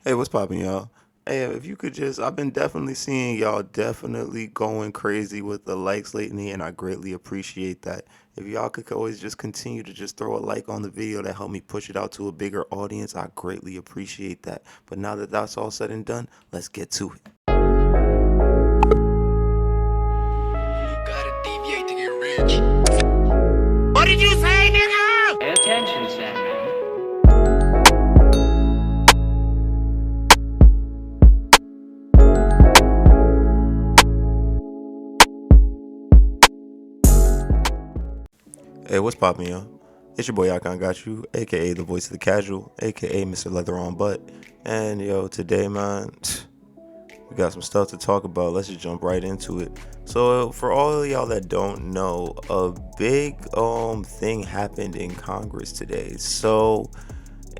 Hey, what's poppin', y'all? Hey, if you could just, I've been definitely seeing y'all definitely going crazy with the likes lately, and I greatly appreciate that. If y'all could always just continue to just throw a like on the video to help me push it out to a bigger audience, I greatly appreciate that. But now that that's all said and done, let's get to it. Gotta deviate to get rich. What did you say, nigga? Pay attention, Sandman. Hey, what's poppin', y'all? It's your boy Icon Got You, aka the voice of the casual, aka Mr. Leather on Butt. And yo, today, man, we got some stuff to talk about. Let's just jump right into it. So, for all of y'all that don't know, a big thing happened in Congress today. So,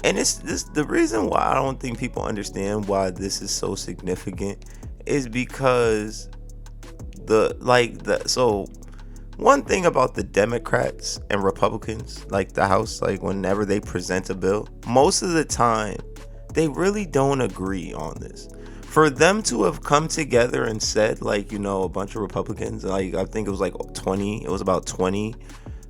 and it's this the reason why I don't think people understand why this is so significant is because so one thing about the Democrats and Republicans, like the House, like whenever they present a bill, most of the time they really don't agree on this. For them to have come together and said, like, a bunch of Republicans, like, I think it was like 20, it was about 20,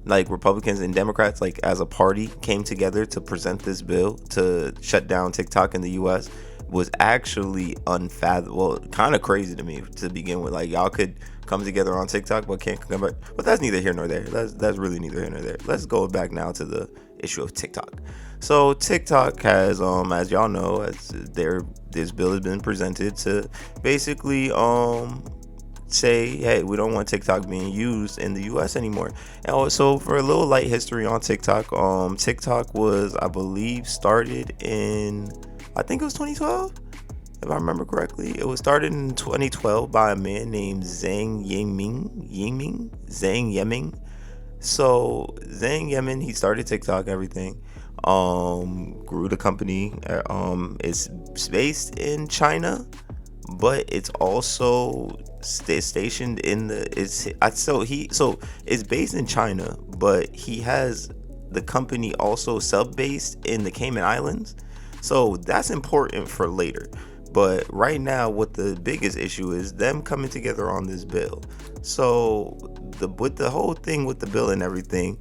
like, Republicans and Democrats, like, as a party, came together to present this bill to shut down TikTok in the US was actually unfathomable, kind of crazy to me to begin with. Like, y'all could come together on TikTok, but can't come back. But that's neither here nor there. That's really neither here nor there. Let's go back now to the issue of TikTok. So TikTok has, as y'all know, this bill has been presented to basically say, hey, we don't want TikTok being used in the US anymore. And also, for a little light history on TikTok, TikTok was, I believe, started in, I think it was 2012, if I remember correctly. It was started in 2012 by a man named Zhang Yiming. So Zhang Yemin, he started TikTok, everything. Grew the company. It's based in China, but it's also stationed in the so it's based in China, but he has the company also sub-based in the Cayman Islands. So that's important for later. But right now, what the biggest issue is them coming together on this bill. So the whole thing with the bill and everything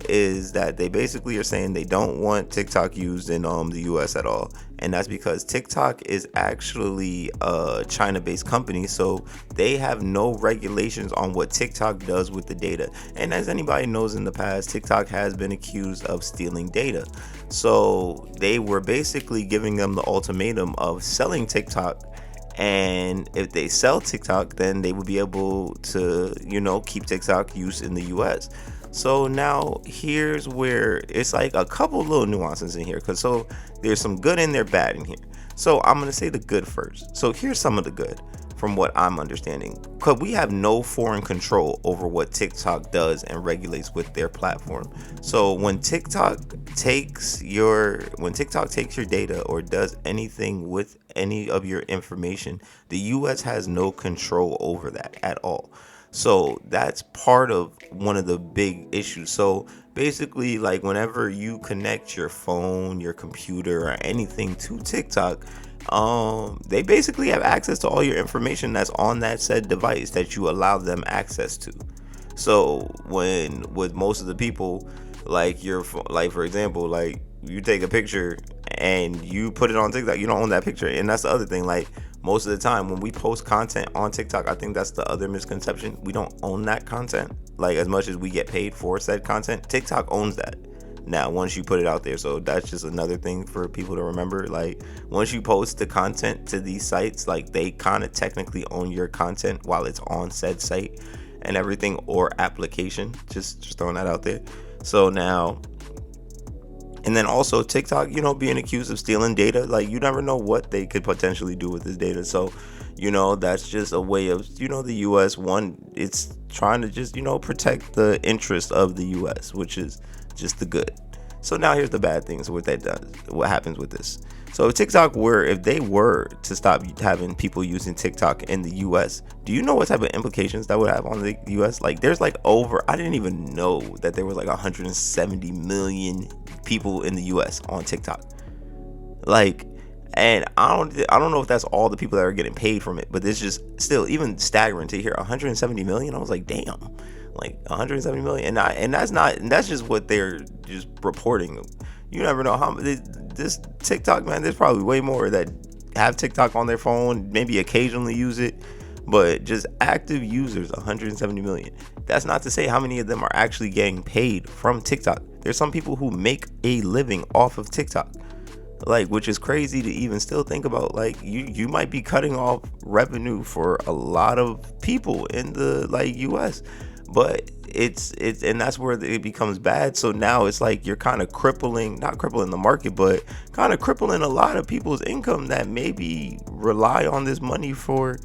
is that they basically are saying they don't want TikTok used in the US at all. And that's because TikTok is actually a China-based company, so they have no regulations on what TikTok does with the data. And as anybody knows, in the past, TikTok has been accused of stealing data. So they were basically giving them the ultimatum of selling TikTok, and if they sell TikTok, then they would be able to, keep TikTok use in the US. So now here's where it's like a couple little nuances in here, because so there's some good and there's bad in here. So I'm gonna say the good first. So here's some of the good from what I'm understanding, because we have no foreign control over what TikTok does and regulates with their platform. So when TikTok takes your data or does anything with any of your information, the US has no control over that at all. So that's part of one of the big issues. So basically, like, whenever you connect your phone, your computer, or anything to TikTok, they basically have access to all your information that's on that said device that you allow them access to. So when with most of the people, like like, for example, like, you take a picture and you put it on TikTok, you don't own that picture. And that's the other thing. Like, most of the time when we post content on TikTok, I think that's the other misconception. We don't own that content. Like, as much as we get paid for said content, TikTok owns that now once you put it out there. So that's just another thing for people to remember. Like, once you post the content to these sites, like, they kind of technically own your content while it's on said site and everything, or application. Just throwing that out there. So now, and then also TikTok, being accused of stealing data. Like, you never know what they could potentially do with this data. So, that's just a way of, the US, one, it's trying to just, protect the interest of the US, which is just the good. So now here's the bad things, what that does, what happens with this. So if they were to stop having people using TikTok in the US, do you know what type of implications that would have on the US? Like, there's like I didn't even know that there was like 170 million people in the US on TikTok. Like, And I don't know if that's all the people that are getting paid from it, but it's just still even staggering to hear 170 million. I was like, damn, like 170 million, and that's not, and that's just what they're just reporting. You never know how this TikTok, man. There's probably way more that have TikTok on their phone, maybe occasionally use it, but just active users 170 million. That's not to say how many of them are actually getting paid from TikTok. There's some people who make a living off of TikTok, like, which is crazy to even still think about. Like, you might be cutting off revenue for a lot of people in the like US, but it's and that's where it becomes bad. So now it's like you're kind of not crippling the market, but kind of crippling a lot of people's income that maybe rely on this money for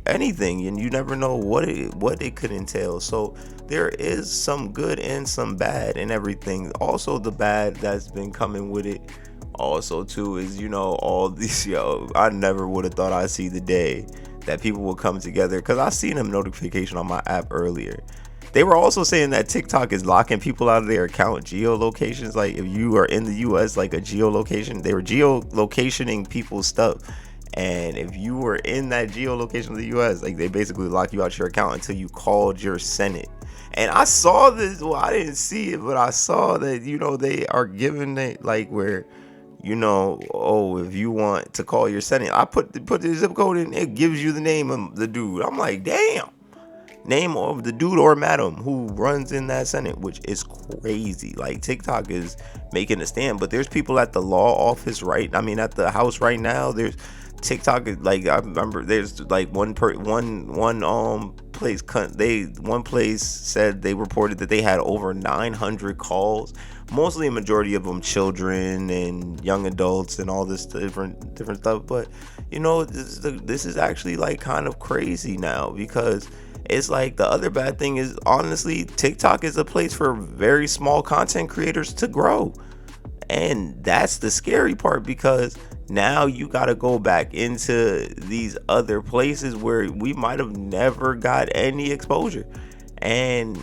anything, and you never know what it could entail. So there is some good and some bad and everything. Also, the bad that's been coming with it also too is, all these, I never would have thought I'd see the day that people will come together, because I seen a notification on my app earlier. They were also saying that TikTok is locking people out of their account geolocations. Like, if you are in the US, like a geolocation, they were geolocationing people's stuff, and if you were in that geolocation of the US, like, they basically lock you out your account until you called your Senate. And I saw this, well, I didn't see it, but I saw that, they are giving it, like, where, oh, if you want to call your Senate, I put the zip code in, it gives you the name of the dude. I'm like, damn. Name of the dude or madam who runs in that Senate, which is crazy. Like, TikTok is making a stand, but there's people at the law office, right? I mean, at the House right now. There's TikTok. Like, I remember there's like one place said they reported that they had over 900 calls, mostly a majority of them children and young adults and all this different stuff. But this is actually like kind of crazy now, because it's like the other bad thing is, honestly, TikTok is a place for very small content creators to grow. And that's the scary part, because now you got to go back into these other places where we might have never got any exposure. And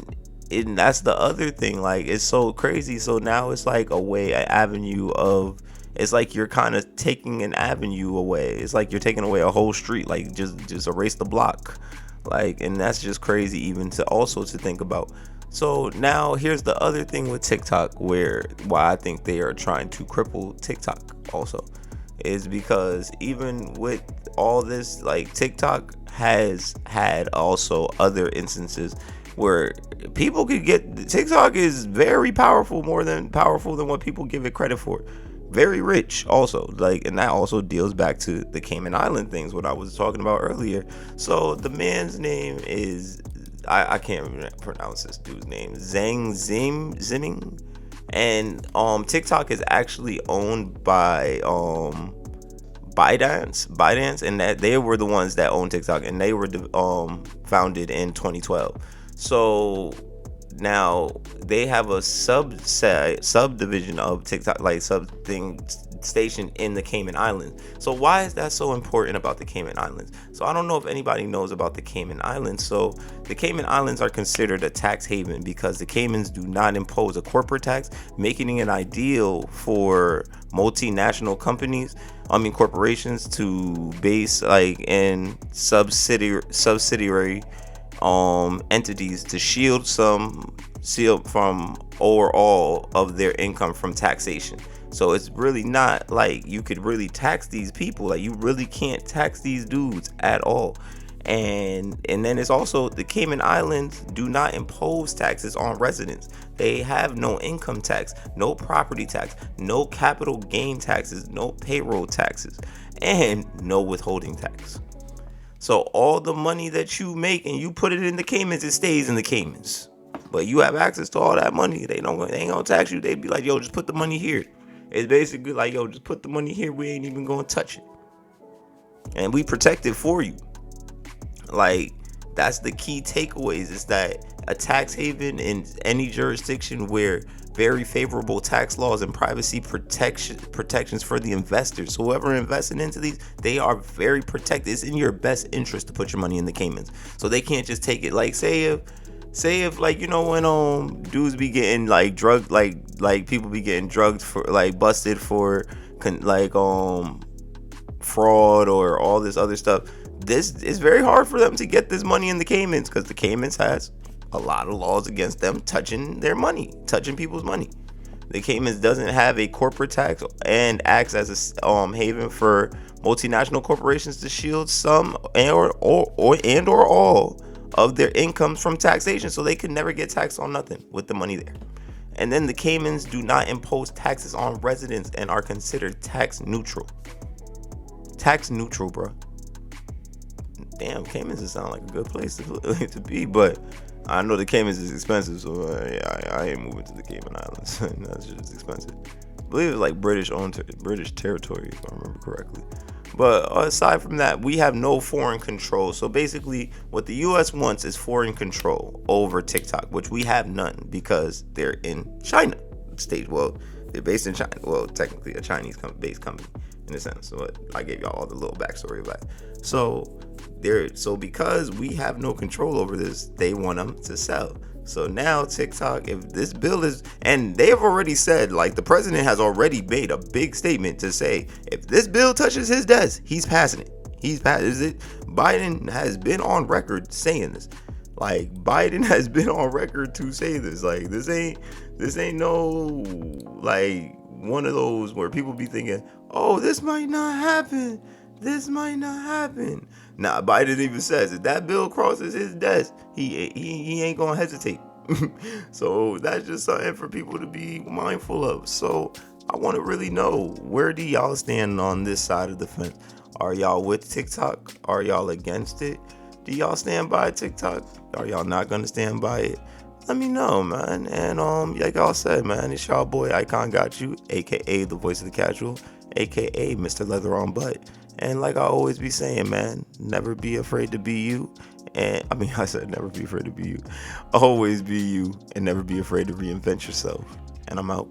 that's the other thing. Like, it's so crazy. So now it's like it's like you're kind of taking an avenue away. It's like you're taking away a whole street. Like, just erase the block. Like, and that's just crazy even to think about. So now here's the other thing with TikTok, why I think they are trying to cripple TikTok also, is because even with all this, like, TikTok has had also other instances where people could get, TikTok is very powerful, more than powerful than what people give it credit for. Very rich also, like, and that also deals back to the Cayman Island things, what I was talking about earlier. So the man's name is, I can't even pronounce this dude's name, Zhang Ziming, and TikTok is actually owned by ByteDance, and that they were the ones that owned TikTok, and they were founded in 2012. So now they have a subdivision of TikTok, like station in the Cayman Islands. So why is that so important about the Cayman Islands? So I don't know if anybody knows about the Cayman Islands. So the Cayman Islands are considered a tax haven because the Caymans do not impose a corporate tax, making it ideal for multinational corporations to base like in subsidiary entities to shield from or all of their income from taxation. So it's really not like you could really tax these people. Like, you really can't tax these dudes at all. And then it's also, the Cayman Islands do not impose taxes on residents. They have no income tax, no property tax, no capital gain taxes, no payroll taxes, and no withholding tax. So all the money that you make and you put it in the Caymans, it stays in the Caymans. But you have access to all that money. They ain't gonna tax you. They be like, yo, just put the money here. It's basically like, yo, just put the money here. We ain't even gonna touch it. And we protect it for you. Like, that's the key takeaways, is that a tax haven in any jurisdiction where very favorable tax laws and privacy protections for the investors. So whoever investing into these, they are very protected. It's in your best interest to put your money in the Caymans. So they can't just take it. Like, say if like, when dudes be getting like drugged, like people be getting drugged for, like, busted for fraud or all this other stuff, this is very hard for them to get this money in the Caymans, because the Caymans has a lot of laws against them touching their money, touching people's money. The Caymans doesn't have a corporate tax and acts as a haven for multinational corporations to shield some or all of their incomes from taxation, so they can never get taxed on nothing with the money there. And then the Caymans do not impose taxes on residents and are considered tax neutral. Tax neutral, bro. Damn, Caymans just sound like a good place to be, but I know the Caymans is expensive, so I ain't moving to the Cayman Islands. That's just expensive. I believe it's like British territory, if I remember correctly. But aside from that, we have no foreign control. So basically, what the U.S. wants is foreign control over TikTok, which we have none because they're in China. Well, they're based in China. Well, technically a Chinese-based company in a sense. So I gave y'all all the little backstory of that. So because we have no control over this, they want them to sell. So now TikTok, if this bill is, and they have already said, like the president has already made a big statement to say, if this bill touches his desk, he's passing it. Biden has been on record saying this. Like Biden has been on record to say this. Like this ain't no like one of those where people be thinking, oh, this might not happen. This might not happen. Nah, Biden even says if that bill crosses his desk, he ain't gonna hesitate. So that's just something for people to be mindful of. So I want to really know, where do y'all stand on this side of the fence? Are y'all with TikTok? Are y'all against it? Do y'all stand by TikTok? Are y'all not gonna stand by it? Let me know, man. And like y'all said, man, it's y'all boy Icon Got You, aka the voice of the casual, aka Mr. Leather on Butt. And like I always be saying, man, never be afraid to be you. And I said never be afraid to be you. Always be you and never be afraid to reinvent yourself. And I'm out.